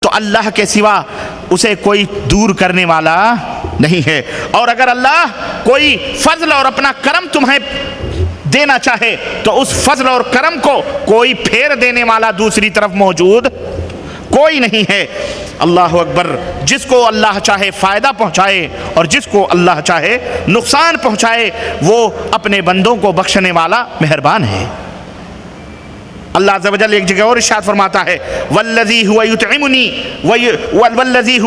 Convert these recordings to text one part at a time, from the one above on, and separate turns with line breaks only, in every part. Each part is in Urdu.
تو اللہ کے سوا اسے کوئی دور کرنے والا نہیں ہے۔ اور اگر اللہ کوئی فضل اور اپنا کرم تمہیں دینا چاہے تو اس فضل اور کرم کو کوئی پھیر دینے والا دوسری طرف موجود کوئی نہیں ہے۔ اللہ اکبر۔ جس کو اللہ چاہے فائدہ پہنچائے اور جس کو اللہ چاہے نقصان پہنچائے، وہ اپنے بندوں کو بخشنے والا مہربان ہے۔ اللہ عز و جل ایک جگہ اور ارشاد فرماتا ہے والذی هو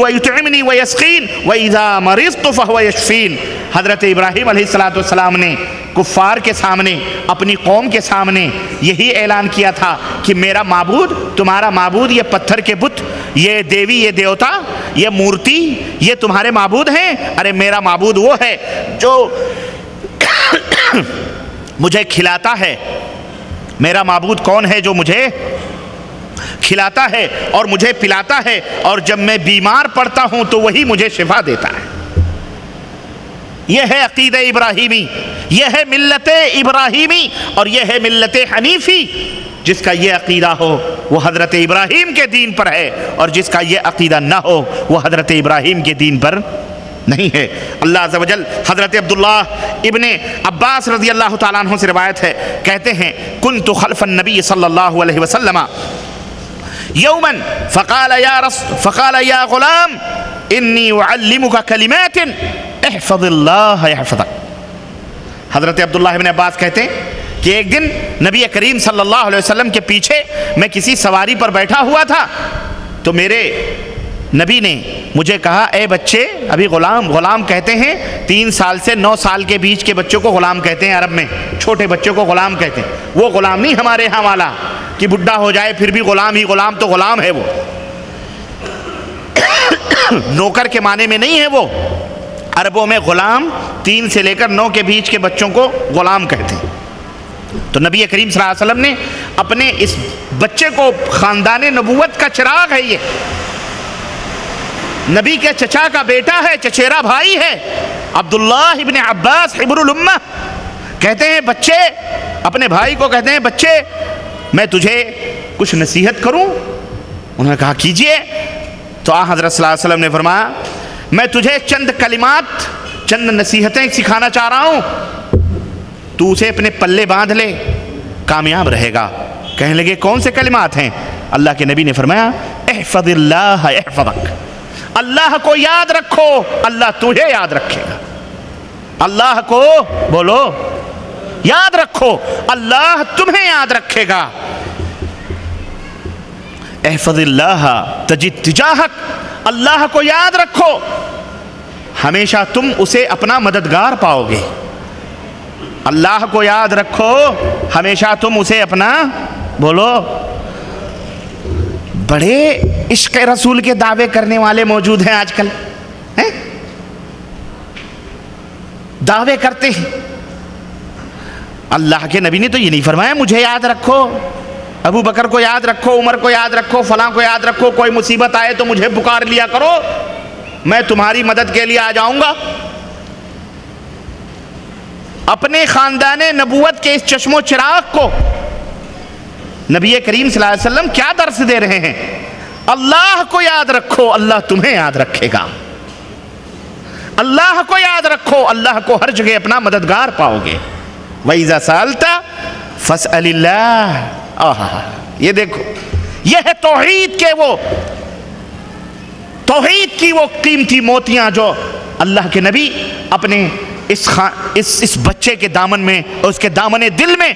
یطعمنی ویسقین واذا مرضت فهو یشفین۔ حضرت ابراہیم علیہ السلام نے کفار کے سامنے، اپنی قوم کے سامنے یہی اعلان کیا تھا کہ میرا معبود، تمہارا معبود یہ پتھر کے بت، یہ دیوی، یہ دیوتا، یہ مورتی، یہ تمہارے معبود ہیں؟ ارے میرا معبود وہ ہے جو مجھے کھلاتا ہے۔ میرا معبود کون ہے؟ جو مجھے کھلاتا ہے اور مجھے پلاتا ہے، اور جب میں بیمار پڑتا ہوں تو وہی مجھے شفا دیتا ہے۔ یہ ہے عقیدہ ابراہیمی، یہ ہے ملت ابراہیمی، اور یہ ہے ملت حنیفی۔ جس کا یہ عقیدہ ہو وہ حضرت ابراہیم کے دین پر ہے، اور جس کا یہ عقیدہ نہ ہو وہ حضرت ابراہیم کے دین پر نہیں ہے۔ اللہ عز و جل حضرت عبداللہ ابن عباس رضی اللہ تعالیٰ عنہ سے روایت ہے، کہتے ہیں کنت خلف النبی صلی اللہ علیہ وسلم یوما فقال یا غلام انی اعلمک کلمات احفظ اللہ یحفظک۔ حضرت عبداللہ ابن عباس کہتے ہیں کہ ایک دن نبی کریم صلی اللہ علیہ وسلم کے پیچھے میں کسی سواری پر بیٹھا ہوا تھا، تو میرے نبی نے مجھے کہا اے بچے، ابھی غلام کہتے ہیں 3 سال سے 9 سال کے بیچ کے بچوں کو غلام کہتے ہیں، عرب میں چھوٹے بچوں کو غلام کہتے ہیں۔ وہ غلام نہیں ہمارے ہاں والا کہ بڈھا ہو جائے پھر بھی غلام ہی غلام، تو غلام ہے وہ، نوکر کے معنی میں نہیں ہے وہ۔ عربوں میں غلام 3 سے لے کر 9 کے بیچ کے بچوں کو غلام کہتے ہیں۔ تو نبی کریم صلی اللہ علیہ وسلم نے اپنے اس بچے کو، خاندان نبوت کا چراغ ہے یہ، نبی کے چچا کا بیٹا ہے، چچیرا بھائی ہے، عبداللہ ابن عباس حبر الامہ، کہتے ہیں بچے، اپنے بھائی کو کہتے ہیں بچے میں تجھے کچھ نصیحت کروں؟ انہوں نے کہا کیجئے۔ تو حضرت صلی اللہ علیہ وسلم نے فرمایا میں تجھے چند کلمات، چند نصیحتیں سکھانا چاہ رہا ہوں، تو اسے اپنے پلے باندھ لے، کامیاب رہے گا۔ کہنے لگے کون سے کلمات ہیں؟ اللہ کے نبی نے فرمایا احفظ اللہ احفظک، اللہ کو یاد رکھو اللہ تجھے یاد رکھے گا۔ اللہ کو بولو یاد رکھو اللہ تمہیں یاد رکھے گا۔ احفظ اللہ تجد تجاہک، اللہ کو یاد رکھو ہمیشہ تم اسے اپنا مددگار پاؤ گے۔ اللہ کو یاد رکھو ہمیشہ تم اسے اپنا، بولو۔ بڑے عشق رسول کے دعوے کرنے والے موجود ہیں آج کل، دعوے کرتے ہیں۔ اللہ کے نبی نے تو یہ نہیں فرمایا مجھے یاد رکھو، ابو بکر کو یاد رکھو، عمر کو یاد رکھو، فلاں کو یاد رکھو، کوئی مصیبت آئے تو مجھے پکار لیا کرو، میں تمہاری مدد کے لیے آ جاؤں گا۔ اپنے خاندان نبوت کے اس چشم و چراغ کو نبی کریم صلی اللہ علیہ وسلم کیا درس دے رہے ہیں؟ اللہ کو یاد رکھو اللہ تمہیں یاد رکھے گا۔ اللہ کو یاد رکھو اللہ کو ہر جگہ اپنا مددگار پاؤ گے۔ وَإِذَا سَأَلْتَ فَاسْأَلِ اللَّهِ۔ یہ دیکھو، یہ ہے توحید کے وہ، توحید کی وہ قیمتی موتیاں جو اللہ کے نبی اپنے اس بچے کے دامن میں اور اس کے دامن دل میں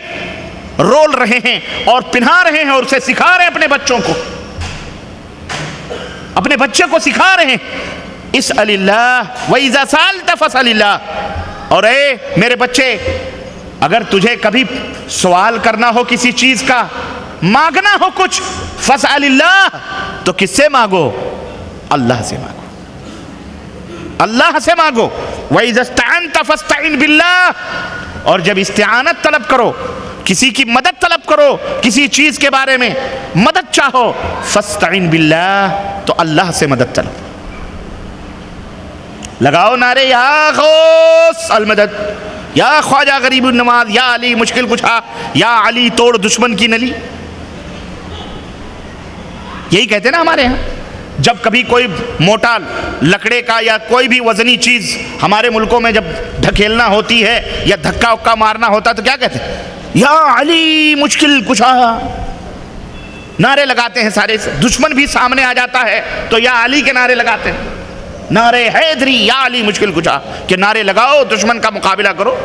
رول رہے ہیں اور پنہا رہے ہیں اور اسے سکھا رہے ہیں اپنے بچوں کو، اپنے بچے کو سکھا رہے ہیں اسأل اللہ وَإِذَا سَأَلْتَ فَاسْأَلِ اللَّهِ۔ اور اے میرے بچے، اگر تجھے کبھی سوال کرنا ہو کسی چیز کا، مانگنا ہو کچھ، فَاسْأَلِ اللَّهِ، تو کس سے مانگو؟ اللہ سے مانگو، اللہ سے مانگو۔ وَإِذَا اسْتَعَنْتَ فَاسْتَعِنْ بِاللَّهِ۔ اور جب استعانت طلب کرو، کسی کی مدد طلب کرو، کسی چیز کے بارے میں مدد چاہو، فَاسْتَعِنْ بِاللَّهِ، تو اللہ سے مدد طلب۔ لگاؤ نعرے یا غوث المدد، یا خواجہ غریب النواز، یا علی مشکل کشا، یا علی توڑ دشمن کی نلی۔ یہی کہتے ہیں نا ہمارے ہاں، جب کبھی کوئی موٹا لکڑے کا یا کوئی بھی وزنی چیز ہمارے ملکوں میں جب ڈھکیلنا ہوتی ہے یا دھکا اکا مارنا ہوتا تو کیا کہتے ہیں؟ یا علی مشکل کشا، نعرے لگاتے ہیں سارے. دشمن بھی سامنے آ جاتا ہے تو یا علی کے نعرے لگاتے ہیں، نعرے حیدری یا علی مشکل کشا کہ نعرے لگاؤ، دشمن کا مقابلہ کرو.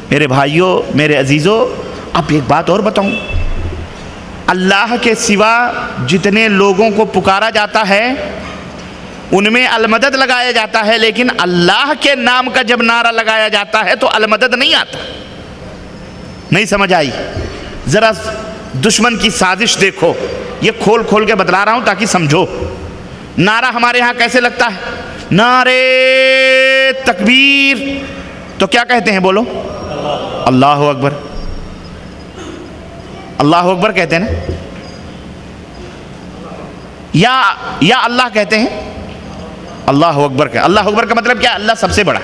میرے بھائیوں، میرے عزیزوں، اب ایک بات اور بتاؤں، اللہ کے سوا جتنے لوگوں کو پکارا جاتا ہے ان میں المدد لگایا جاتا ہے، لیکن اللہ کے نام کا جب نعرہ لگایا جاتا ہے تو المدد نہیں آتا. نہیں سمجھ آئی؟ ذرا دشمن کی سازش دیکھو، یہ کھول کھول کے بتلا رہا ہوں تاکہ سمجھو. نعرہ ہمارے ہاں کیسے لگتا ہے؟ نعرے تکبیر تو کیا کہتے ہیں؟ بولو اللہ اکبر. اللہ اکبر کہتے ہیں نا، یا اللہ کہتے ہیں. اللہ اکبر کا، اللہ اکبر کا مطلب کیا؟ اللہ سب سے بڑا.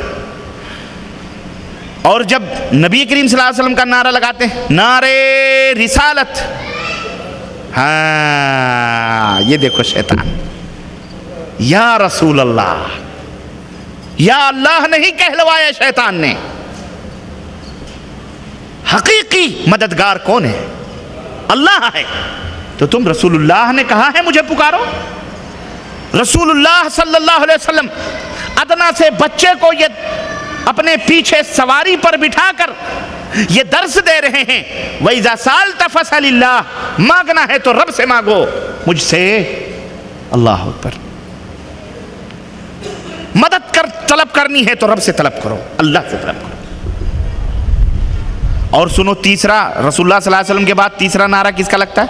اور جب نبی کریم صلی اللہ علیہ وسلم کا نعرہ لگاتے ہیں، نعرے رسالت، ہاں یہ دیکھو شیطان، یا رسول اللہ، یا اللہ نہیں کہلوایا شیطان نے. حقیقی مددگار کون ہے؟ اللہ ہے. تو تم رسول اللہ نے کہا ہے مجھے پکارو. رسول اللہ صلی اللہ علیہ وسلم ادنا سے بچے کو یہ اپنے پیچھے سواری پر بٹھا کر یہ درس دے رہے ہیں، وَإِذَا سَأَلْتَ فَاسْأَلِ اللَّهَ، مانگنا ہے تو رب سے مانگو، مجھ سے. اللہ اکبر. مدد طلب کرنی ہے تو رب سے طلب کرو، اللہ سے طلب کرو. اور سنو تیسرا، رسول اللہ صلی اللہ علیہ وسلم کے بعد تیسرا نعرہ کس کا لگتا ہے؟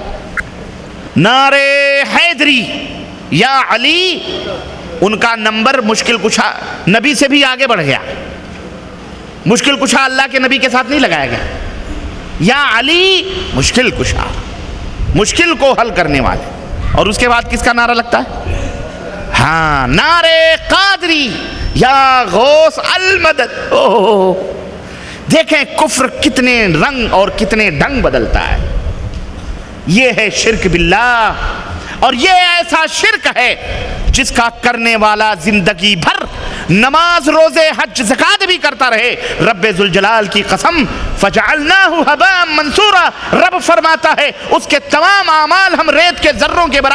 نعرے حیدری یا علی. ان کا نمبر مشکل کشا نبی سے بھی آگے بڑھ گیا. مشکل کشا اللہ کے نبی کے ساتھ نہیں لگایا گیا. یا علی مشکل کشا، مشکل کو حل کرنے والے. اور اس کے بعد کس کا نعرہ لگتا ہے؟ ہاں، نعرے قادری یا غوث المدد. دیکھیں کفر کتنے رنگ اور کتنے ڈھنگ بدلتا ہے. یہ ہے شرک باللہ، اور یہ ایسا شرک ہے جس کا کرنے والا زندگی بھر نماز روزے حج زکات بھی کرتا رہے، رب ذوالجلال کی قسم فجعلناہ ھباء منثورا، رب فرماتا ہے اس کے تمام اعمال ہم ریت کے ذروں کے برابر